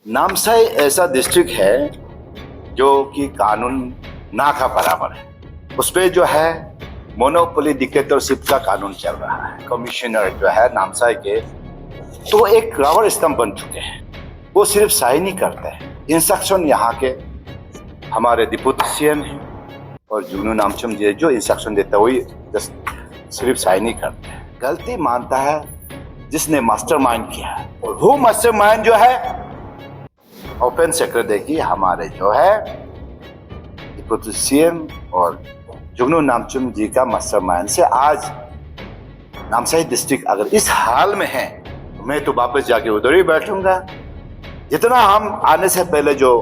नामसाई ऐसा डिस्ट्रिक्ट है जो कि कानून ना का बराबर है। उस पे जो है मोनोपोली डिक्टेटरशिप का कानून चल रहा है। कमिश्नर जो है नामसाई के तो एक रबर स्तंभ बन चुके हैं। वो सिर्फ साइन ही करते हैं। इंस्ट्रक्शन यहाँ के हमारे डिप्टी सीएम हैं और जुगनू नामचुम जी जो इंस्ट्रक्शन देता है वही सिर्फ साइन ही करते हैं। गलती मानता है जिसने मास्टरमाइंड किया है और वो मास्टरमाइंड जो है ओपन सेक्रेटरी की हमारे जो है डिप्टी सीएम और जुगनू नामचुम जी का मास्टरमाइंड से आज नामसाई डिस्ट्रिक्ट अगर इस हाल में है तो मैं तो वापस जाके उधर ही बैठूंगा। जितना हम आने से पहले जो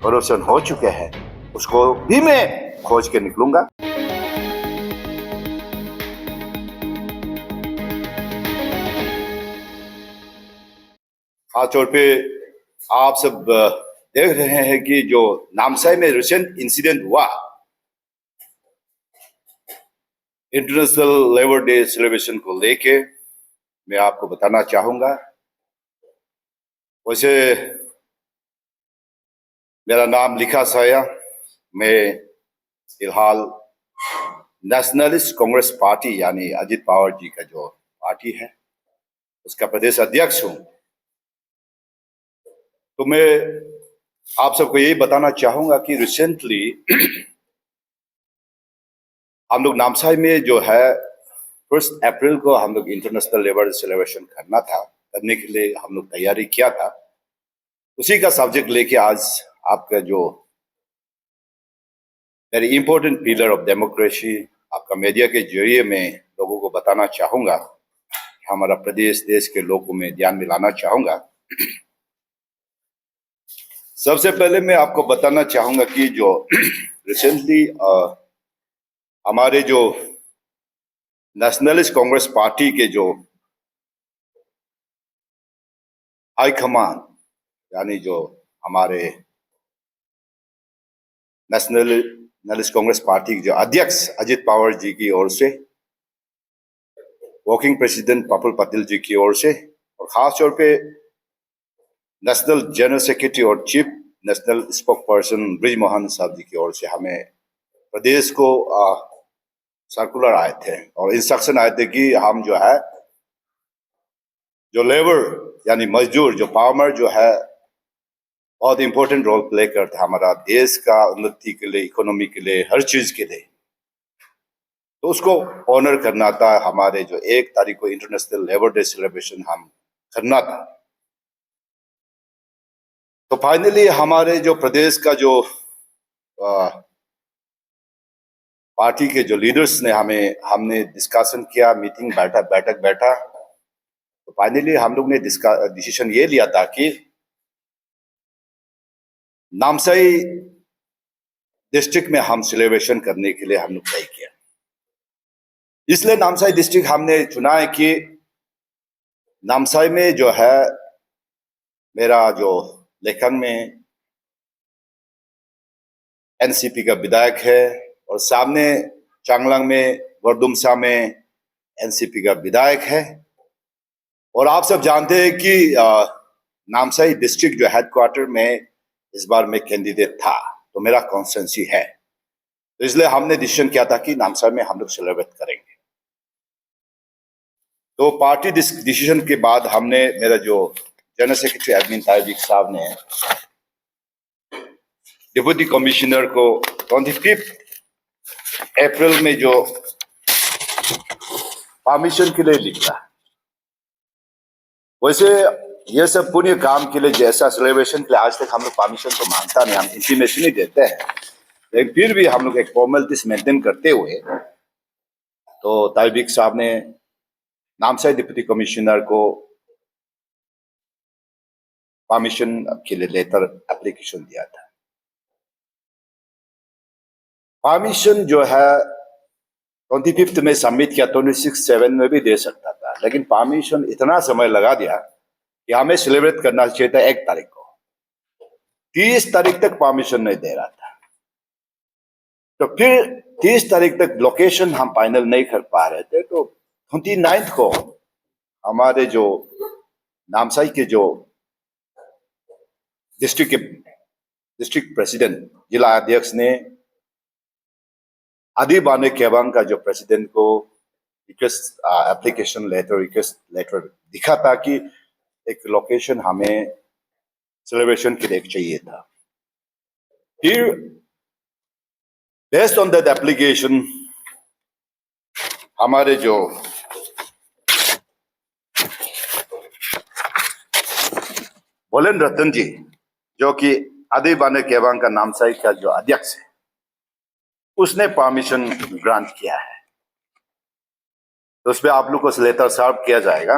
कॉरप्शन हो चुके हैं उसको भी मैं खोज के निकलूंगा। खासतौर पे आप सब देख रहे हैं कि जो नामसाई में रिसेंट इंसिडेंट हुआ, इंटरनेशनल लेबर डे सेलिब्रेशन को लेके मैं आपको बताना चाहूंगा। वैसे मेरा नाम लिखा साया, मैं फिलहाल नेशनलिस्ट कांग्रेस पार्टी यानी अजित पवार जी का जो पार्टी है उसका प्रदेश अध्यक्ष हूं। तो मैं आप सबको यही बताना चाहूंगा कि रिसेंटली हम लोग नामसाई में जो है 1 अप्रैल को हम लोग इंटरनेशनल लेबर सेलिब्रेशन करने के लिए हम लोग तैयारी किया था। उसी का सब्जेक्ट लेके आज आपका जो very important pillar of democracy आपका मीडिया के जरिए मैं लोगों को बताना चाहूंगा, हमारा प्रदेश देश के लोगों में ध्यान में लाना चाहूंगा। सबसे पहले मैं आपको बताना चाहूंगा कि जो रिसेंटली हमारे जो नेशनलिस्ट कांग्रेस पार्टी के जो हाईकमान यानी जो हमारे नेशनलिस्ट कांग्रेस पार्टी के जो अध्यक्ष अजित पवार जी की ओर से, वर्किंग प्रेसिडेंट प्रफुल्ल पटेल जी की ओर से और खास तौर पे नेशनल जनरल सेक्रेटरी और chief national spoke person bridge Mohan साहब जी की ओर से हमें प्रदेश को सर्कुलर आए थे और इंस्ट्रक्शन आए थे कि हम जो है जो लेबर यानी मजदूर जो फार्मर जो है बहुत इंपॉर्टेंट रोल प्ले करते हैं हमारा देश का उन्नति के लिए, इकोनॉमी के लिए, हर चीज के लिए। तो उसको ऑनर करना था। हमारे जो 1 तारीख को इंटरनेशनल लेबर डे सेलिब्रेशन हम करना था। तो फाइनली हमारे जो प्रदेश का जो पार्टी के जो लीडर्स ने हमने डिस्कशन किया, मीटिंग बैठा। तो फाइनली हम लोग ने डिसीजन ये लिया था कि नामसाई डिस्ट्रिक्ट में हम सेलिब्रेशन करने के लिए हम लोग तय किया। इसलिए नामसाई डिस्ट्रिक्ट हमने चुना है कि नामसाई में जो है मेरा जो लेखन में एनसीपी का विधायक है और सामने चांगलांग में वर्दुमसा में एनसीपी का विधायक है। और आप सब जानते हैं कि नामसाई डिस्ट्रिक्ट जो हेडक्वार्टर में इस बार मैं कैंडिडेट था, तो मेरा कॉन्स्टिट्यूंसी है। तो इसलिए हमने डिसीजन किया था कि नामसाई में हम लोग सेलिब्रेट करेंगे। तो पार्टी डिसीजन के बाद हमने मेरा जो जनरल सेक्रेटरी एडमिन तारिक साहब ने डिप्टी कमिश्नर को 25 अप्रैल में जो परमिशन के लिए लिखा। वैसे ये सब पुण्य काम के लिए जैसा सेलिब्रेशन के लिए आज तक हम लोग परमिशन तो मांगता नहीं, हम इंटीमेशन ही देते हैं, लेकिन फिर भी हम लोग एक फॉर्मेलिटीज मेंटेन करते हुए तो तारिक साहब ने नामसाई डिप्टी कमिश्नर को परमिशन के लिए लेटर एप्लीकेशन दिया था। परमिशन जो है 25 में सबमिट किया, 26/7 में भी दे सकता था, लेकिन परमिशन इतना समय लगा दिया कि हमें सेलिब्रेट करना चाहिए था 1 तारीख को। 30 तारीख तक परमिशन नहीं दे रहा था। तो फिर 30 तारीख तक लोकेशन हम फाइनल नहीं कर पा रहे थे। तो 29 को हमारे जो नामसाई के जो डिस्ट्रिक्ट प्रेसिडेंट जिला अध्यक्ष ने आदि बाने केबांग का जो प्रेसिडेंट को request application letter request letter दिखा था कि एक लोकेशन हमें सेलिब्रेशन के लिए चाहिए था। फिर बेस्ड ऑन दैट एप्लीकेशन हमारे जो बोलेन रतन जी जो कि आदि बाने केबांग का नामसाई का जो अध्यक्ष है उसने परमिशन ग्रांट किया है। तो उसमें आप लोग को लेटर सर्व किया जाएगा।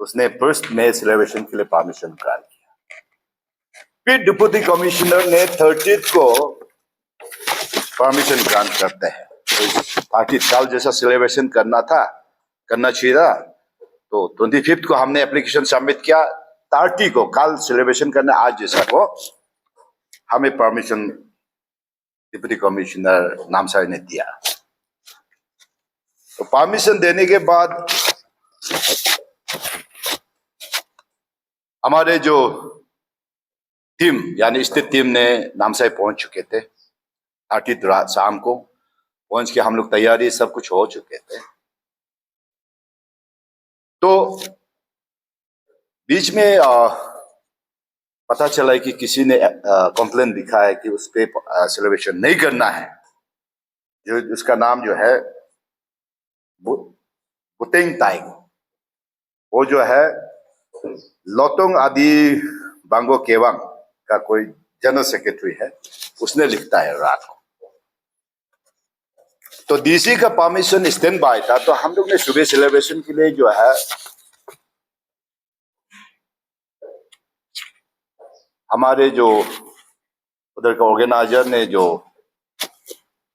उसने 1 मई सेलिब्रेशन के लिए परमिशन ग्रांट किया। फिर डिप्टी कमिश्नर ने 30 को परमिशन ग्रांट करते हैं। तो पार्टी साल जैसा सेलिब्रेशन करना चाहिए था। तो 25 को हमने एप्लीकेशन सबमिट किया। 30 को कल सेलिब्रेशन करना आज जैसा को हमें परमिशन डिप्टी कमिश्नर नामसाई ने दिया। तो परमिशन देने के बाद हमारे जो टीम यानी स्टेट टीम ने नामसाई पहुंच चुके थे। 30 रात शाम को पहुंच के हम लोग तैयारी सब कुछ हो चुके थे। तो बीच में पता चला कि किसी ने कंप्लेन दिखा है कि उस पे सेलिब्रेशन नहीं करना है। जो उसका नाम जो है बुतेंग ताइंग, वो जो है लोटोंग आदि बांगो केवांग का कोई जनरल सेक्रेटरी है, उसने लिखता है रात को। तो डीसी का परमिशन स्टैंड बाय था। तो हम लोग ने सुबह सेलिब्रेशन के लिए जो है हमारे जो उधर का ऑर्गेनाइजर ने जो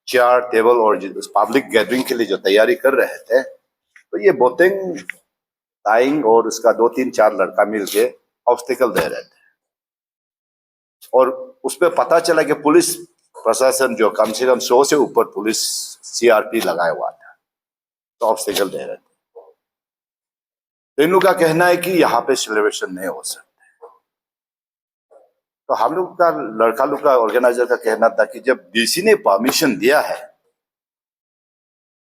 चेयर टेबल और पब्लिक गैदरिंग के लिए जो तैयारी कर रहे थे, तो ये बोतेंग ताइंग और उसका 2-3-4 लड़का मिलके ऑब्स्टिकल दे रहे थे। और उसमें पता चला कि पुलिस प्रशासन जो कम से कम 100 से ऊपर पुलिस सीआरपी लगाया हुआ था, तो ऑब्स्टिकल दे रहे थे। तो इन लोग का कहना है कि यहाँ पे सेलिब्रेशन नहीं हो सकता। तो हम लोग का लड़का लोग का ऑर्गेनाइजर का कहना था कि जब डीसी ने परमिशन दिया है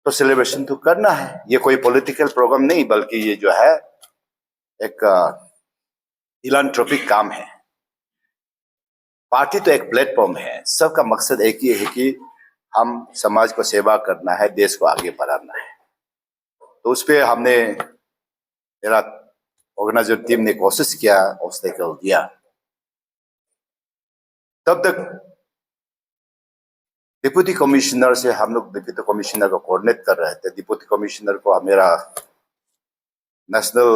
तो सेलिब्रेशन तो करना है। ये कोई पॉलिटिकल प्रोग्राम नहीं, बल्कि ये जो है एक फिलैंथ्रोपिक काम है। पार्टी तो एक प्लेटफॉर्म है, सबका मकसद एक ही है कि हम समाज को सेवा करना है, देश को आगे बढ़ाना है। तो उस पर हमने मेरा ऑर्गेनाइजर टीम ने कोशिश किया, ऑब्स्टेकल दिया। तब तक डिप्टी कमिश्नर से हम लोग डिप्टी कमिश्नर को कोऑर्डिनेट कर रहे थे। डिप्टी कमिश्नर को मेरा नेशनल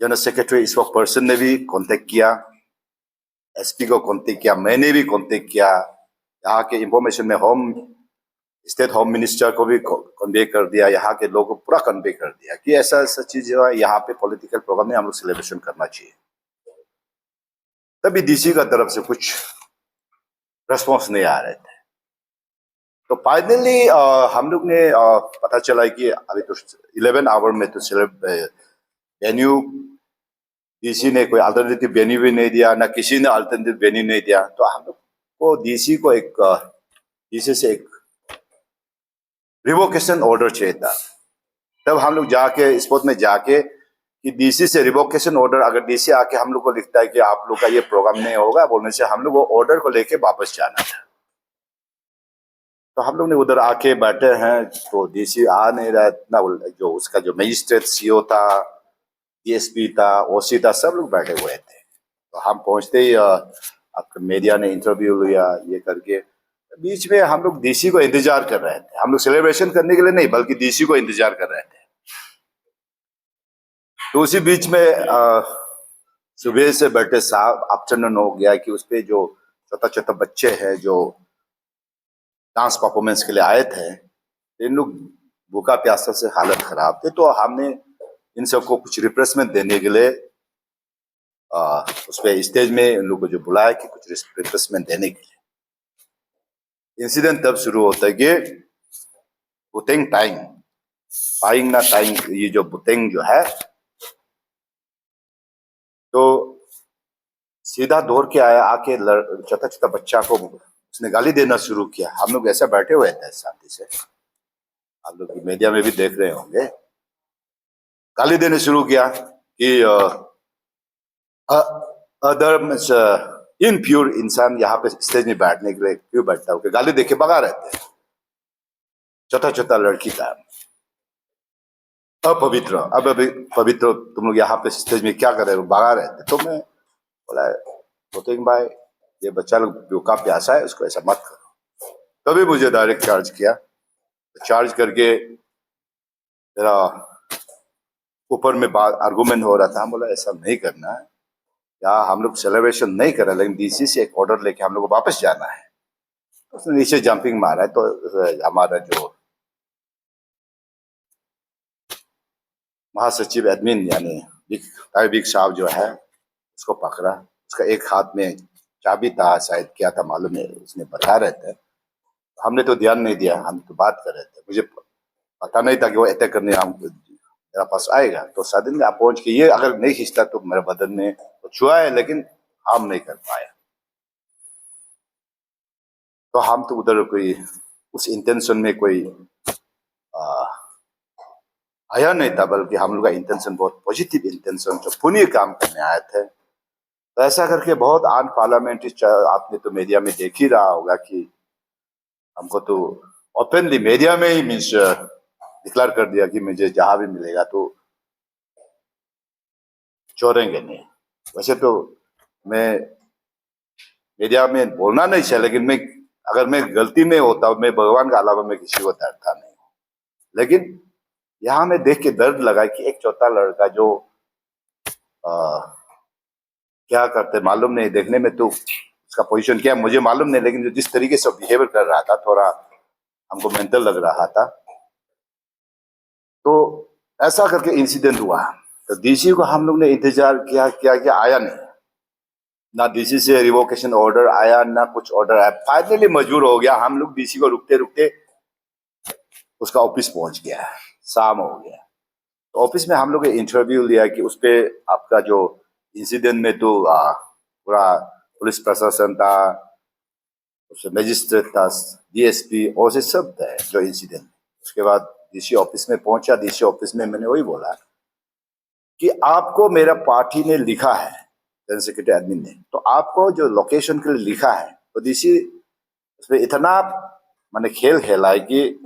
जनरल सेक्रेटरी ईश्वर पर्सन ने भी कांटेक्ट किया, एसपी को कांटेक्ट किया, मैंने भी कांटेक्ट किया। यहाँ के इंफॉर्मेशन में स्टेट होम मिनिस्टर को भी कन्वे कर दिया, यहाँ के लोगों को पूरा कन्वे कर दिया कि ऐसा ऐसा चीज है, यहाँ पे पॉलिटिकल प्रोग्राम में हम लोग सेलिब्रेशन करना चाहिए। तभी डीसी का तरफ से कुछ रेस्पॉन्स नहीं आ रहे थे। तो फाइनली हम लोग ने पता चला कि अभी तो 11 आवर में तो वेन्यू डीसी ने कोई अल्टरनेटिव वेन्यू भी नहीं दिया, ना किसी ने अल्टरनेटिव वेन्यू नहीं दिया। तो हम लोग को डीसी को डीसी से एक रिवोकेशन ऑर्डर चाहिए था। तब हम लोग जाके स्पॉट में जाके कि डीसी से रिवोकेशन ऑर्डर, अगर डीसी आके हम लोग को लिखता है कि आप लोग का ये प्रोग्राम नहीं होगा बोलने से, हम लोग वो ऑर्डर को लेके वापस जाना था। तो हम लोग ने उधर आके बैठे हैं, तो डीसी आ नहीं रहा ना। जो उसका जो मजिस्ट्रेट सीओ था, डीएसपी था, ओसी था, सब लोग बैठे हुए थे। तो हम पहुंचते ही आपका मीडिया ने इंटरव्यू लिया, ये करके बीच में हम लोग डीसी को इंतजार कर रहे थे। हम लोग सेलिब्रेशन करने के लिए नहीं, बल्कि डीसी को इंतजार कर रहे थे। तो उसी बीच में सुबह से बैठे साहब आफ्टरनून हो गया कि उसपे जो छोटा छोटा बच्चे हैं जो डांस परफॉर्मेंस के लिए आए थे, इन लोग भूखा प्यासा से हालत खराब थे। तो हमने इन सबको कुछ रिफ्रेशमेंट देने के लिए उस पर स्टेज में इन लोग को जो बुलाया कि कुछ रिफ्रेशमेंट देने के लिए। इंसिडेंट तब शुरू होता है कि बुतेंग टाइंग पाइंग ना टाइंग, ये जो बुतेंग जो है, तो सीधा दौड़ के आया, आके छोटा छोटा बच्चा को उसने गाली देना शुरू किया। हम लोग ऐसे बैठे हुए थे शांति से, आप लोग मीडिया में भी देख रहे होंगे। गाली देने शुरू किया कि अधर्म इनप्योर इंसान यहाँ पे स्टेज में बैठने के लिए क्यों बैठता हो, गाली देके भगा रहते। छोटा छोटा लड़की था, अपवित्र, अब पवित्र, तुम लोग यहाँ पे स्टेज में क्या कर रहे हो, भगा रहे थे। तो मैं बोला बोतिंग भाई, ये बच्चा लोग भूखा प्यासा है, उसको ऐसा मत करो। तभी मुझे डायरेक्ट चार्ज किया। चार्ज करके मेरा ऊपर में बात आर्गुमेंट हो रहा था। बोला ऐसा नहीं करना है, या हम लोग सेलिब्रेशन नहीं कर रहे, लेकिन डीसी से एक ऑर्डर लेके हम लोग को वापस जाना है। तो उसने नीचे जंपिंग मारा है। तो हमारा जो महासचिव एडमिन यानी बिग साहब जो है, उसको पकड़ा। उसका एक हाथ में चाबी था, शायद क्या था मालूम नहीं, उसने बता रहे थे। हमने तो ध्यान नहीं दिया, हम तो बात कर रहे थे। मुझे पता नहीं था कि वो अटैक करने हम मेरा पास आएगा। तो सडन आप पहुंच के ये अगर नहीं खींचता तो मेरे बदन में तो छुआ है, लेकिन हम नहीं कर पाया। तो हम तो उधर कोई उस इंटेंशन में कोई आया नहीं था, बल्कि हम लोग का इंटेंशन बहुत पॉजिटिव इंटेंशन, जो पुण्य काम करने आए थे। तो ऐसा करके बहुत आन पार्लियामेंट्री, आपने तो मीडिया में देख ही रहा होगा कि हमको तो ओपनली मीडिया में ही मीन्स डिक्लेयर कर दिया कि मुझे जहां भी मिलेगा तो छोड़ेंगे नहीं। वैसे तो मैं मीडिया में बोलना नहीं चाहिए, लेकिन मैं अगर मैं गलती में होता, मैं भगवान का अलावा मैं किसी को डरता नहीं। लेकिन यहाँ मैं देख के दर्द लगा कि एक छोटा लड़का जो क्या करते मालूम नहीं, देखने में तो उसका पोजीशन क्या मुझे मालूम नहीं, लेकिन जो जिस तरीके से बिहेवियर कर रहा था, थोड़ा हमको मेंटल लग रहा था। तो ऐसा करके इंसिडेंट हुआ। तो डीसी को हम लोग ने इंतजार किया किया आया नहीं। ना डीसी से रिवोकेशन ऑर्डर आया, ना कुछ ऑर्डर आया। फाइनली मजबूर हो गया, हम लोग डीसी को रुकते रुकते उसका ऑफिस पहुंच गया, शाम हो गया। तो ऑफिस में हम लोग इंटरव्यू लिया कि उस पर आपका जो इंसिडेंट में तो पूरा पुलिस प्रशासन था, मजिस्ट्रेट था, डीएसपी और से सब थे जो इंसिडेंट। उसके बाद डीसी ऑफिस में पहुंचा। डीसी ऑफिस में मैंने वही बोला कि आपको मेरा पार्टी ने लिखा है, जनरल सेक्रेटरी एडमिन ने, तो आपको जो लोकेशन के लिए लिखा है, तो डीसी उसमें इतना मैंने खेल खेला है कि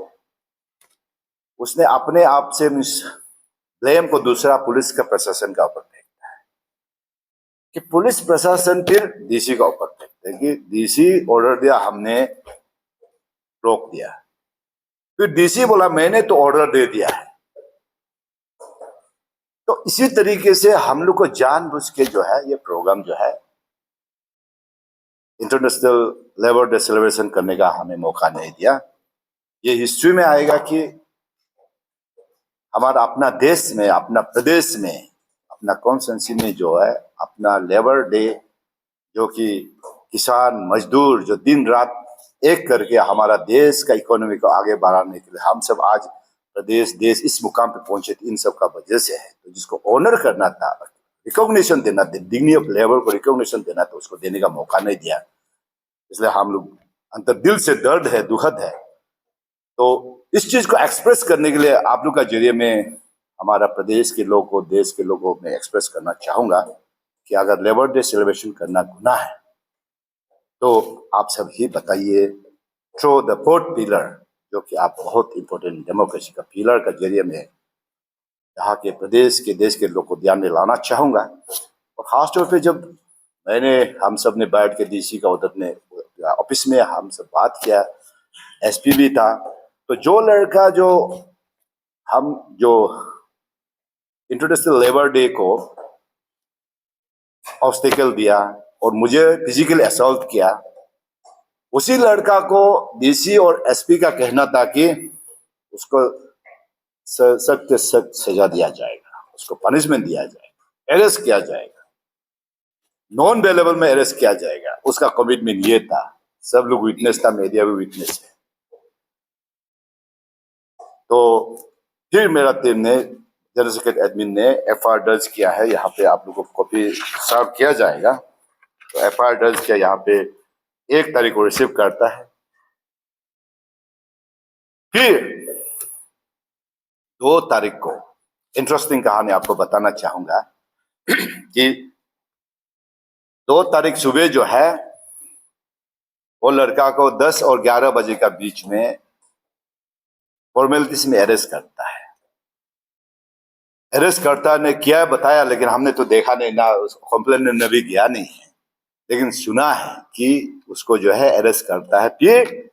उसने अपने आप से ब्लेम को दूसरा पुलिस का प्रशासन का ऊपर फेंकता है, कि पुलिस प्रशासन फिर डीसी का ऊपर फेंकते हैं कि डीसी ऑर्डर दिया, हमने रोक दिया। फिर डीसी बोला मैंने तो ऑर्डर दे दिया है। तो इसी तरीके से हम लोग को जानबूझ के जो है ये प्रोग्राम जो है इंटरनेशनल लेबर डे सेलिब्रेशन करने का हमें मौका नहीं दिया। ये हिस्ट्री में आएगा कि हमारा अपना देश में, अपना प्रदेश में, अपना कॉन्स्टिट्यूंसी में जो है अपना लेबर डे, जो कि किसान मजदूर जो दिन रात एक करके हमारा देश का इकोनॉमी को आगे बढ़ाने के लिए हम सब आज प्रदेश देश इस मुकाम पे पहुंचे, इन सब का वजह से है। तो जिसको ऑनर करना था, रिकॉग्निशन देना था, डिग्निटी ऑफ लेबर को रिकॉग्निशन देना था, उसको देने का मौका नहीं दिया। इसलिए हम लोग अंतर दिल से दर्द है, दुखद है। तो इस चीज को एक्सप्रेस करने के लिए आप लोग का जरिए में हमारा प्रदेश के लोग को, देश के लोगों में एक्सप्रेस करना चाहूंगा कि अगर लेबर डे सेलिब्रेशन करना गुनाह है तो आप सब ही बताइए थ्रू द फोर्थ पिलर, जो कि आप बहुत इंपॉर्टेंट डेमोक्रेसी का पिलर का जरिए में यहाँ के प्रदेश के देश के लोग को ध्यान में लाना चाहूंगा। और खासतौर पे जब हम सब ने बैठ के डीसी का उधर ने ऑफिस में हम सब बात किया, एसपी भी था, तो जो लड़का जो हम जो इंटरनेशनल लेबर डे को ऑब्स्टेकल दिया और मुझे फिजिकल असॉल्ट किया, उसी लड़का को डीसी और एसपी का कहना था कि उसको सख्त सख्त सजा दिया जाएगा, उसको पनिशमेंट दिया जाएगा, अरेस्ट किया जाएगा, नॉन बेलेबल में अरेस्ट किया जाएगा। उसका कमिटमेंट ये था, सब लोग विटनेस था, मीडिया भी विटनेस है। तो फिर मेरा टीम ने, जनरल सेक्रेटरी एडमिन ने एफआईआर दर्ज किया है। यहाँ पे आप लोगों को कॉपी सर्व किया जाएगा। तो एफआईआर दर्ज किया यहाँ पे 1 तारीख को रिसीव करता है। फिर 2 तारीख को इंटरेस्टिंग कहानी आपको बताना चाहूंगा कि 2 तारीख सुबह जो है वो लड़का को 10 और 11 बजे का बीच में फॉर्मेलिटीज में अरेस्ट करता है। अरेस्ट करता ने क्या बताया, लेकिन हमने तो देखा नहीं ना, कंप्लेन ने भी किया नहीं है, लेकिन सुना है कि उसको जो है अरेस्ट करता है। फिर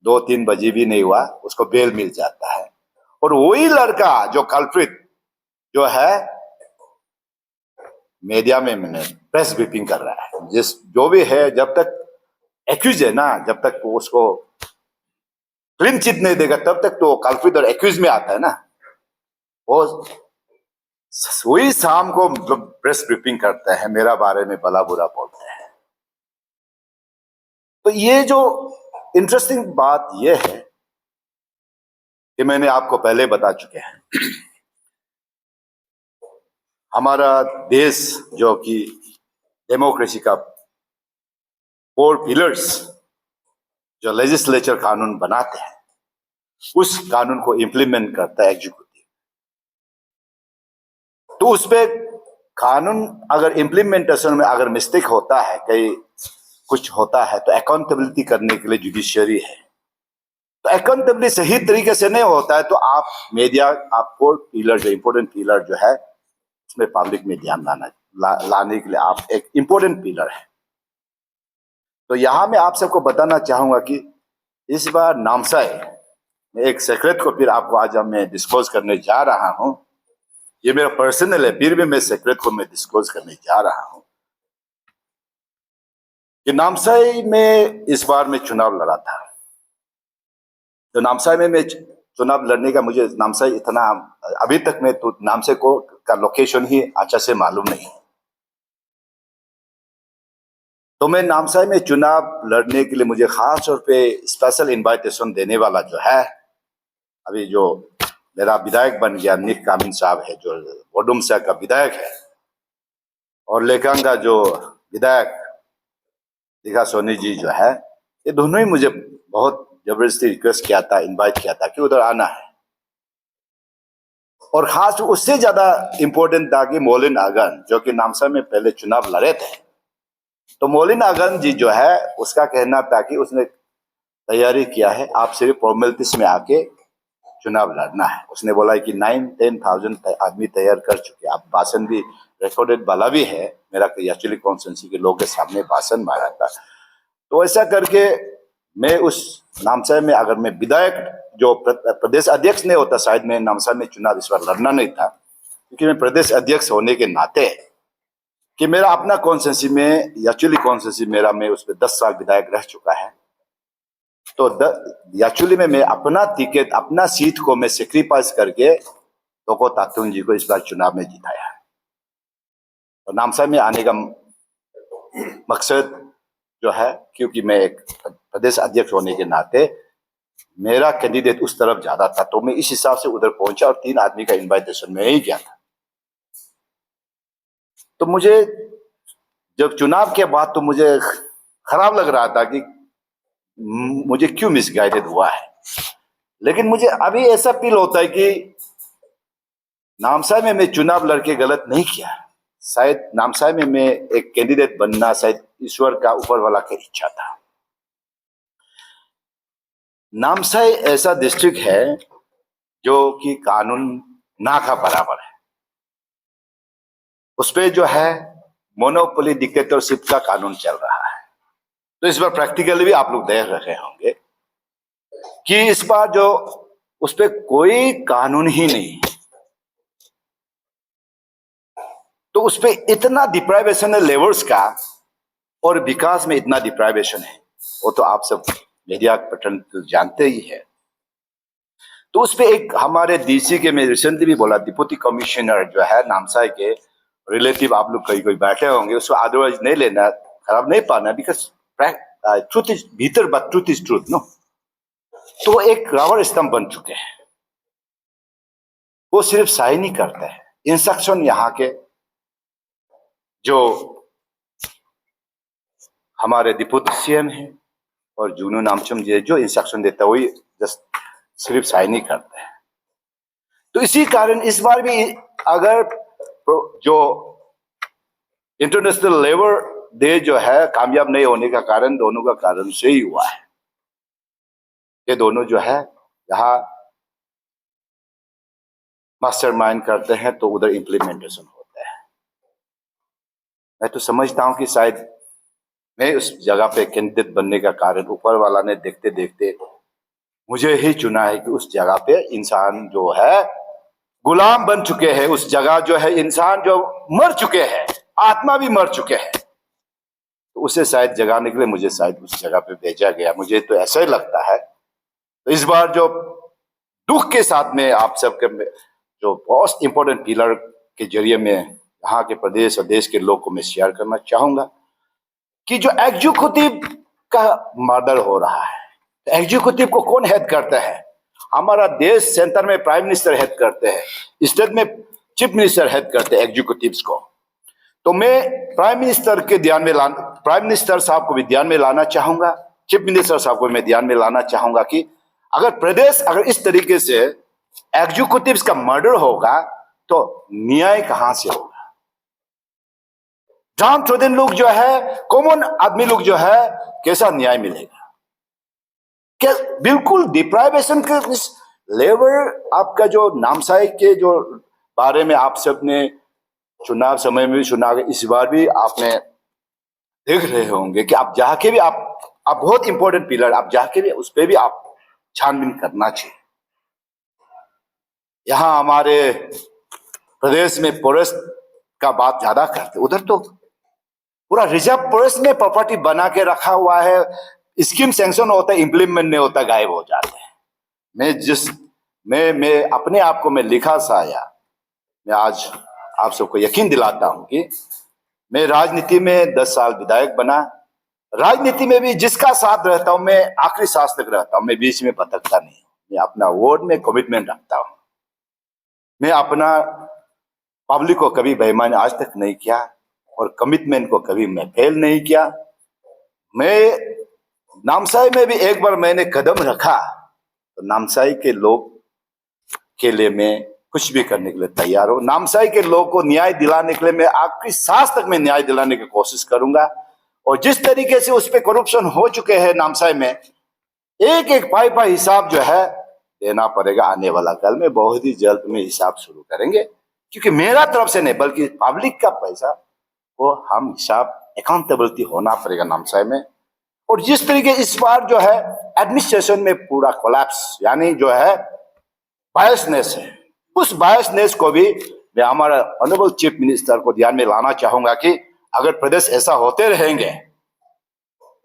2-3 बजे भी नहीं हुआ, उसको बेल मिल जाता है। और वही लड़का जो कल्प्रिट जो है मीडिया में मैंने प्रेस ब्रीफिंग कर रहा है, जो भी है, जब तक एक्यूज है ना, जब तक वो उसको क्लीन चिट नहीं देगा तब तक तो कल्प्रिट और एक्यूज में आता है ना। वो वही शाम को प्रेस ब्रीफिंग करता है, मेरा बारे में भला बुरा बोलते हैं। तो ये जो इंटरेस्टिंग बात ये है कि मैंने आपको पहले बता चुके हैं, हमारा देश जो कि डेमोक्रेसी का 4 पिलर्स जो लेजिस्लेचर कानून बनाते हैं, उस कानून को इंप्लीमेंट करता है एग्जीक्यूटिव। तो उस पे कानून अगर इंप्लीमेंटेशन में अगर मिस्टेक होता है, कहीं कुछ होता है, तो अकाउंटेबिलिटी करने के लिए जुडिशियरी है। तो अकाउंटेबिलिटी सही तरीके से नहीं होता है तो आप मीडिया, आपको पिलर जो इंपोर्टेंट पिलर जो है उसमें पब्लिक में ध्यान लाने के लिए आप एक इंपोर्टेंट पिलर है। तो यहां मैं आप सबको बताना चाहूंगा कि इस बार नामसाई में एक सेक्रेट को फिर आपको आज मैं डिस्क्लोज करने जा रहा हूं। ये मेरा पर्सनल है, फिर भी मैं सेक्रेट को मैं डिस्क्लोज करने जा रहा हूं कि नामसाई में इस बार मैं चुनाव लड़ा था। तो नामसाई में मैं चुनाव लड़ने का मुझे नामसाई इतना अभी तक मैं तो नामसाई को का लोकेशन ही अच्छा से मालूम नहीं। तो मैं नामसाई में चुनाव लड़ने के लिए मुझे खास तौर पे स्पेशल इनविटेशन देने वाला जो है, अभी जो मेरा विधायक बन गया निक कामिन साहब है, जो वडुमसा का विधायक है, और लेकांग का जो विधायक दिघा सोनी जी जो है, ये दोनों ही मुझे बहुत जबरदस्ती रिक्वेस्ट किया था, इनवाइट किया था कि उधर आना है। और खास उससे ज्यादा इंपॉर्टेंट था कि मोलिन आगन जो कि नामसाई में पहले चुनाव लड़े थे, तो मोलिन आगन जी जो है उसका कहना था कि उसने तैयारी किया है, आप सिर्फ फॉर्मेलिटीज में आके चुनाव लड़ना है। उसने बोला कि 9-10,000 आदमी तैयार कर चुके, आप भाषण भी रिकॉर्डेड वाला भी है, मेरा एक्चुअली कॉन्स्टिट्यूंसी के लोगों के सामने भाषण मारा था। तो ऐसा करके मैं उस नामसाई में अगर मैं विधायक जो प्रदेश अध्यक्ष नहीं होता, शायद मैं नामसाई में चुनाव इस बार लड़ना नहीं था, क्योंकि मैं प्रदेश अध्यक्ष होने के नाते कि मेरा अपना कॉन्स्टिट्यूंसी में एक्चुअली कॉन्स्टिट्यूंसी मेरा, मैं उस पर 10 साल विधायक रह चुका है। तो एक्चुअली में मैं अपना टिकट, अपना सीट को मैं सेक्रीफाइस करके तोको तातुंग जी को इस बार चुनाव में जिताया है। और नामसाई में आने का मकसद जो है, क्योंकि मैं एक प्रदेश अध्यक्ष होने के नाते मेरा कैंडिडेट उस तरफ ज्यादा था, तो मैं इस हिसाब से उधर पहुंचा और 3 आदमी का इनविटेशन में ही गया था। तो मुझे जब चुनाव के बाद तो मुझे खराब लग रहा था कि मुझे क्यों मिसगाइडेड हुआ है, लेकिन मुझे अभी ऐसा फील होता है कि नामसाई में मैं चुनाव लड़के गलत नहीं किया। शायद नामसाई में मैं एक कैंडिडेट बनना शायद ईश्वर का, ऊपर वाला की इच्छा था। नामसाई ऐसा डिस्ट्रिक्ट है जो कि कानून ना का बराबर है, उसपे जो है मोनोपोली डिक्टेटरशिप का कानून चल रहा है। तो इस बार प्रैक्टिकली भी आप लोग देख रहे होंगे कि इस बार जो उस पर कोई कानून ही नहीं है, तो उस पर इतना डिप्राइवेशन है लेबर्स का, और विकास में इतना डिप्राइवेशन है, वो तो आप सब मीडिया पैटर्न तो जानते ही है। तो उस पर एक हमारे डीसी के, मैं रिसेंटली भी बोला, डिप्टी कमिश्नर जो है नामसाई के रिलेटिव, आप लोग कहीं कोई बैठे होंगे, उसको अदरवाइज नहीं लेना, खराब नहीं पाना, बिकॉज ट्रूथ इज भीतर, but truth is truth no. तो एक रबर स्तंभ बन चुके हैं, वो सिर्फ साइन ही करते हैं, इंस्ट्रक्शन यहाँ के जो हमारे डिप्टी सीएम है और जूनू नामचुम जी जो इंस्ट्रक्शन देता है वही जस्ट सिर्फ साइन ही करते हैं। तो इसी कारण इस बार भी अगर जो इंटरनेशनल लेबर डे जो है कामयाब नहीं होने का कारण दोनों का कारण से ही हुआ है। ये दोनों जो है यहाँ मास्टरमाइंड करते हैं तो उधर इम्प्लीमेंटेशन होता है। मैं तो समझता हूं कि शायद मैं उस जगह पे कैंडिडेट बनने का कारण ऊपर वाला ने देखते देखते मुझे ही चुना है कि उस जगह पे इंसान जो है गुलाम बन चुके हैं, उस जगह जो है इंसान जो मर चुके हैं, आत्मा भी मर चुके हैं, तो उसे शायद जगाने के लिए मुझे शायद उस जगह पे भेजा गया। मुझे तो ऐसा ही लगता है। तो इस बार जो दुख के साथ में आप सबके जो बहुत इंपॉर्टेंट पिलर के जरिए में यहाँ के प्रदेश और देश के लोग को मैं शेयर करना चाहूंगा कि जो एग्जीक्यूटिव का मर्डर हो रहा है, एग्जीक्यूटिव को कौन हेड करता है? हमारा देश सेंटर में प्राइम मिनिस्टर हेड करते हैं, स्टेट में चीफ मिनिस्टर हेड करते हैं एग्जीक्यूटिव्स को। तो मैं प्राइम मिनिस्टर साहब को भी ध्यान में लाना चाहूंगा, चीफ मिनिस्टर साहब को मैं ध्यान में लाना चाहूंगा कि अगर इस तरीके से एग्जीक्यूटिव्स का मर्डर होगा तो न्याय कहां से होगा? डाउन ट्रोडन लोग जो है, कॉमन आदमी लोग जो है, कैसा न्याय मिलेगा? क्या बिल्कुल डिप्राइवेशन के लेबर आपका जो नामसाई के जो बारे में आप सबने चुनाव समय में भी सुना, इस बार भी आपने देख रहे होंगे कि आप जाके भी आप बहुत इंपॉर्टेंट पिलर आप जाके भी उस पर भी आप छानबीन करना चाहिए। यहां हमारे प्रदेश में फॉरेस्ट का बात ज्यादा करते, उधर तो पूरा रिजर्व फॉरेस्ट में प्रॉपर्टी बना के रखा हुआ है, स्कीम सैंक्शन होता है, इंप्लीमेंट नहीं होता, गायब हो जाते हैं। मैं अपने आप को मैं लिखा सा आया, मैं आज आप सबको यकीन दिलाता हूं कि मैं राजनीति में 10 साल विधायक बना। राजनीति में भी जिसका साथ रहता हूं मैं आखिरी सांस तक रहता हूं, मैं बीच में भटकता नहीं। मैं अपना वोट में कमिटमेंट रखता हूं। मैं अपना पब्लिक को कभी बेईमानी आज तक नहीं किया और कमिटमेंट को कभी मैं फेल नहीं किया। मैं नामसाई में भी एक बार मैंने कदम रखा तो नामसाई के लोग के लिए मैं कुछ भी करने के लिए तैयार हूं। नामसाई के लोग को न्याय दिलाने के लिए मैं आखिरी सांस तक मैं न्याय दिलाने की कोशिश करूंगा। और जिस तरीके से उस पर करप्शन हो चुके हैं नामसाई में, एक एक पाई पाई हिसाब जो है देना पड़ेगा। आने वाला कल में बहुत ही जल्द में हिसाब शुरू करेंगे, क्योंकि मेरा तरफ से नहीं बल्कि पब्लिक का पैसा वो हम हिसाब अकाउंटेबिलिटी होना पड़ेगा नामसाई में। और जिस तरीके इस बार जो है एडमिनिस्ट्रेशन में पूरा कोलैप्स, यानी जो है बायसनेस है, उस बायसनेस को भी मैं हमारा ऑनरेबल चीफ मिनिस्टर को ध्यान में लाना चाहूंगा कि अगर प्रदेश ऐसा होते रहेंगे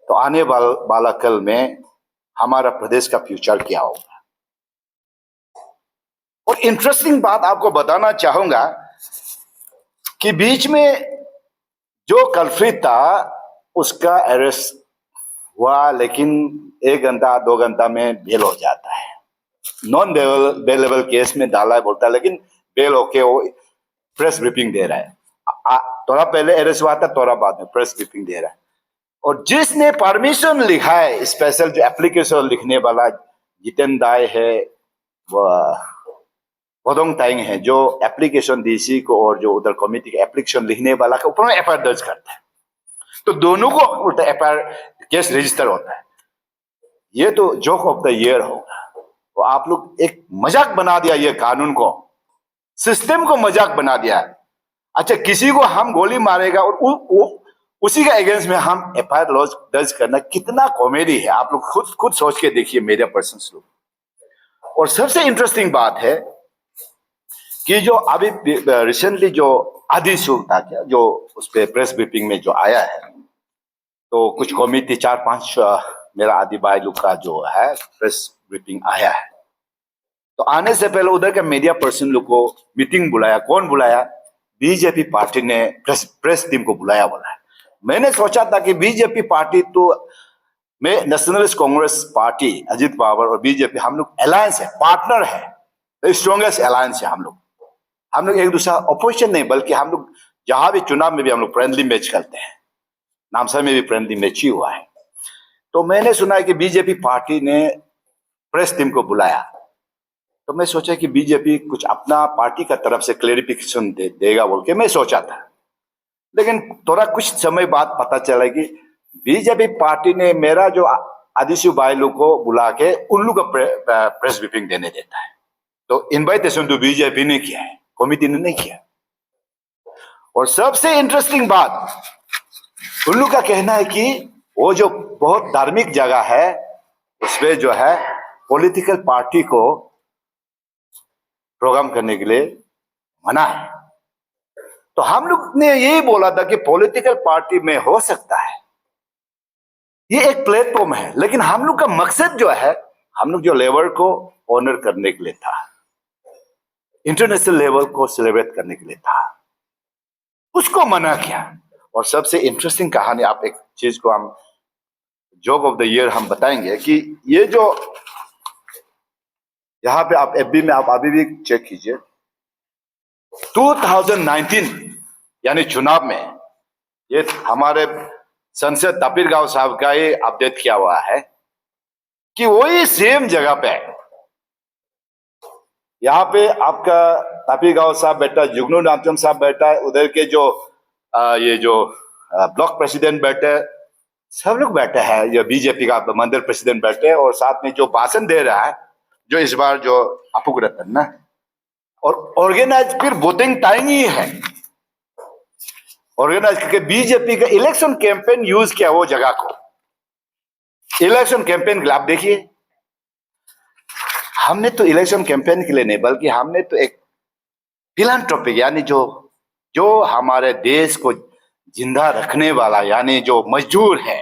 तो आने वाला कल में हमारा प्रदेश का फ्यूचर क्या होगा। और इंटरेस्टिंग बात आपको बताना चाहूंगा कि बीच में जो कल्प्रिट था उसका अरेस्ट हुआ, लेकिन 1 घंटा 2 घंटा में बेल हो जाता है। नॉन बेलेबल केस में डाला है बोलता है, लेकिन बेल होके वो प्रेस ब्रीफिंग दे रहा है। थोड़ा पहले अरेस्ट हुआ था, थोड़ा बाद में प्रेस ब्रीफिंग दे रहा है। और जिसने परमिशन लिखा है, स्पेशल जो एप्लीकेशन लिखने वाला जितेन दाय है, वोदोंग ताइंग है, जो एप्लीकेशन डीसी को और जो उधर कमिटी के एप्लीकेशन लिखने वाला के ऊपर एफआईआर दर्ज करता है, तो दोनों को उल्टा एफआईआर केस रजिस्टर होता है। ये तो जोक ऑफ द ईयर होगा। तो आप लोग एक मजाक बना दिया, ये कानून को, सिस्टम को मजाक बना दिया। अच्छा, किसी को हम गोली मारेगा और उसी के अगेंस्ट में हम एफआईआर लॉज दर्ज करना, कितना कॉमेडी है। आप लोग खुद सोच के देखिए, मीडिया पर्सन लोग। और सबसे इंटरेस्टिंग बात है कि जो अभी रिसेंटली जो आदेश था क्या, जो उस पर प्रेस ब्रीफिंग में जो आया है, तो कुछ कमिटी 4-5 मेरा आदि भाई लोग का जो है प्रेस ब्रीफिंग आया है। तो आने से पहले उधर के मीडिया पर्सन लोग को मीटिंग बुलाया। कौन बुलाया? बीजेपी पार्टी ने प्रेस टीम को बुलाया बोला है। मैंने सोचा था कि बीजेपी पार्टी तो मैं नेशनलिस्ट कांग्रेस पार्टी, अजित पवार और बीजेपी हम लोग अलायंस है, पार्टनर है, स्ट्रॉन्गेस्ट अलायंस है। हम लोग एक दूसरा अपोजिशन नहीं, बल्कि हम लोग जहां भी चुनाव में भी हम लोग फ्रेंडली मैच करते हैं। नामसाई में भी प्रेम दिन मैची हुआ है। तो मैंने सुना है कि बीजेपी पार्टी ने प्रेस टीम को बुलाया, तो मैं सोचा कि बीजेपी कुछ अपना पार्टी का तरफ से क्लेरिफिकेशन देगा बोल के मैं सोचा था। लेकिन थोड़ा कुछ समय बाद पता चला कि बीजेपी पार्टी ने मेरा जो आदिशु बायलू को बुला के उल्लू का प्रेस ब्रीफिंग देने देता है। तो इनवाइटेशन तो बीजेपी ने किया है, कमिटी ने नहीं किया। और सबसे इंटरेस्टिंग बात, उल्लू का कहना है कि वो जो बहुत धार्मिक जगह है उसमें जो है पॉलिटिकल पार्टी को प्रोग्राम करने के लिए मना है। तो हम लोग ने यही बोला था कि पॉलिटिकल पार्टी में हो सकता है, ये एक प्लेटफॉर्म है, लेकिन हम लोग का मकसद जो है, हम लोग जो लेवल को ऑनर करने के लिए था, इंटरनेशनल लेवल को सेलिब्रेट करने के लिए था, उसको मना किया। और सबसे इंटरेस्टिंग कहानी, आप एक चीज को हम जोक ऑफ द ईयर हम बताएंगे कि ये जो यहां पे आप एफबी में आप अभी भी चेक कीजिए, 2019 यानी चुनाव में ये हमारे संसद तापिर गांव साहब का ये अपडेट किया हुआ है कि वही सेम जगह पे यहाँ पे आपका तापिर गांव साहब बैठा, जुगनू नामचंद साहब बैठा है, उधर के जो ये जो ब्लॉक प्रेसिडेंट बैठे, सब लोग बैठे हैं, ये बीजेपी का मंदिर प्रेसिडेंट बैठे, और साथ में जो भाषण दे रहा है जो इस बार जो अपुक रतन ना, और ऑर्गेनाइज फिर वोटिंग टाइम ही है, ऑर्गेनाइज करके बीजेपी का इलेक्शन कैंपेन यूज किया वो जगह को, इलेक्शन कैंपेन के लिए। आप देखिए, हमने तो इलेक्शन कैंपेन के लिए नहीं, बल्कि हमने तो एक फिलैंथ्रोपिक यानी जो हमारे देश को जिंदा रखने वाला, यानी जो मजदूर है,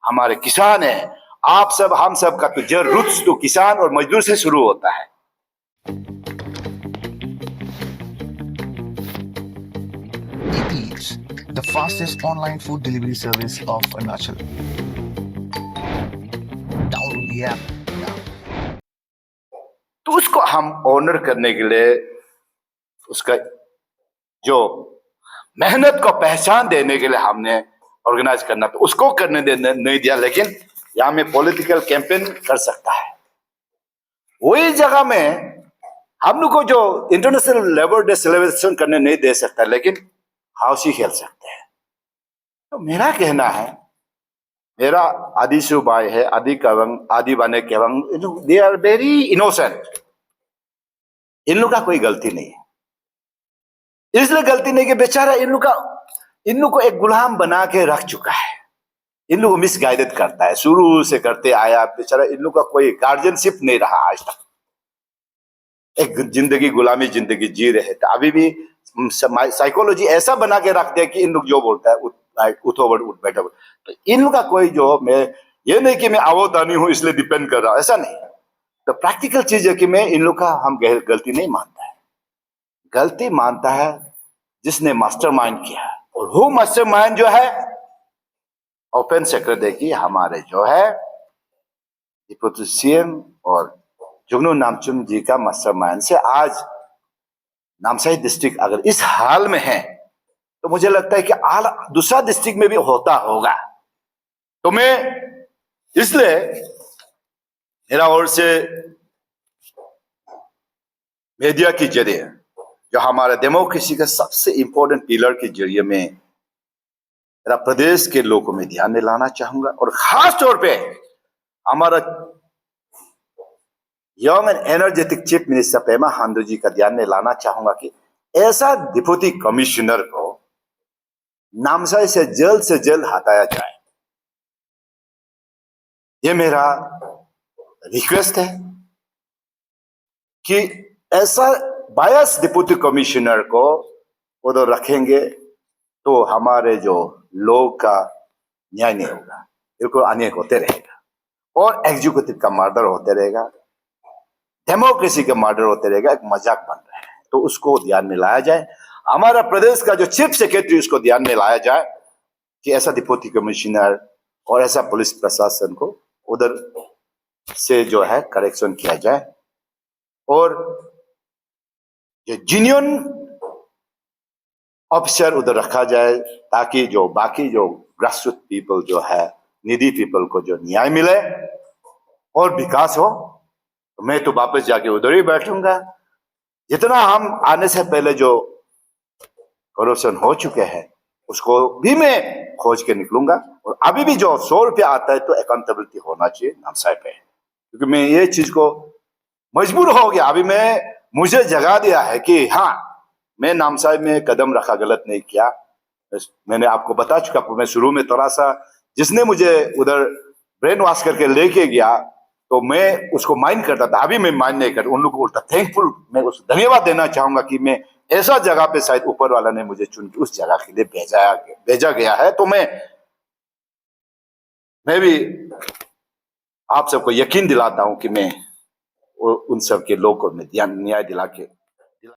हमारे किसान है, आप सब हम सब का तो जड़ रूट्स तो किसान और मजदूर से शुरू होता है। Eats, the fastest online food delivery service of Arunachal. Download the app now. तो उसको हम ऑनर करने के लिए, उसका जो मेहनत को पहचान देने के लिए हमने ऑर्गेनाइज करना, तो उसको करने देने नहीं दिया, लेकिन यहां में पॉलिटिकल कैंपेन कर सकता है। वही जगह में हम लोग को जो इंटरनेशनल लेबर डे सेलिब्रेशन करने नहीं दे सकता, लेकिन हाउसी खेल सकते हैं। तो मेरा कहना है, मेरा आदिशु भाई है, आदि कवंग, आदि बने केवंग, दे आर वेरी इनोसेंट, इन लोग का कोई गलती नहीं है। इसलिए गलती नहीं कि बेचारा इन लोग को एक गुलाम बना के रख चुका है, इन लोग को मिसगाइडेड करता है, शुरू से करते आया। बेचारा इन लोग का कोई गार्जियनशिप नहीं रहा आज तक, एक जिंदगी गुलामी जिंदगी जी रहे थे। अभी भी साइकोलॉजी ऐसा बना के रखते हैं कि इन लोग जो बोलता है उठो उठ बैठो। तो इन लोग का कोई जो, मैं ये नहीं कि मैं अवधानी हूं इसलिए डिपेंड कर रहा, ऐसा नहीं। तो प्रैक्टिकल चीज है कि मैं इन लोग का हम गलती नहीं मानता है, गलती मानता है जिसने मास्टरमाइंड किया। और वो मास्टरमाइंड जो है, ओपन सेक्रेट देखिए, हमारे जो है डिप्टी सीएम और जुगनू नामचुम जी का मास्टरमाइंड से आज नामसाई डिस्ट्रिक्ट अगर इस हाल में है, तो मुझे लगता है कि दूसरा डिस्ट्रिक्ट में भी होता होगा। तो मैं इसलिए मेरा ओर से मीडिया के जरिए, जो हमारा डेमोक्रेसी का सबसे इंपॉर्टेंट पिलर के जरिए में मेरा प्रदेश के लोगों में ध्यान में लाना चाहूंगा, और खास तौर पे हमारा young and energetic chief minister Pema Khandu ji का ध्यान में लाना चाहूंगा कि ऐसा डिप्टी कमिश्नर को नामसाई से जल्द हटाया जाए। ये मेरा रिक्वेस्ट है कि ऐसा बायस डिप्टी कमिश्नर को उधर रखेंगे तो हमारे जो लोग का न्याय नहीं होगा, बिल्कुल अन्याय होते रहेगा, और एग्जीक्यूटिव का मर्डर होते रहेगा, डेमोक्रेसी का मर्डर होते रहेगा, एक मजाक बन रहा है। तो उसको ध्यान में लाया जाए, हमारा प्रदेश का जो चीफ सेक्रेटरी, उसको ध्यान में लाया जाए कि ऐसा डिप्टी कमिश्नर और ऐसा पुलिस प्रशासन को उधर से जो है करेक्शन किया जाए, और जो जेन्युइन ऑफिसर उधर रखा जाए, ताकि जो बाकी जो ग्रासरूट पीपल जो है, नीडी पीपल को जो न्याय मिले और विकास हो, तो मैं तो वापस जाके उधर ही बैठूंगा। जितना हम आने से पहले जो करप्शन हो चुके हैं उसको भी मैं खोज के निकलूंगा। और अभी भी जो 100 रुपया आता है तो अकाउंटेबिलिटी होना चाहिए नामसाई पे, क्योंकि मैं ये चीज को मजबूर हो गया। अभी मुझे जगा दिया है कि हाँ, मैं नामसाई में कदम रखा, गलत नहीं किया। मैंने आपको बता चुका, मैं शुरू में थोड़ा सा, जिसने मुझे उधर ब्रेन वॉश करके लेके गया तो मैं उसको माइंड करता था, अभी मैं माइंड नहीं कर, उन लोगों को उल्टा थैंकफुल, मैं उसको धन्यवाद देना चाहूंगा कि मैं ऐसा जगह पे शायद ऊपर वाला ने मुझे चुन के उस जगह के लिए भेजा गया है। तो मैं भी आप सबको यकीन दिलाता हूं कि मैं उन सब के लोगों को न्याय दिला के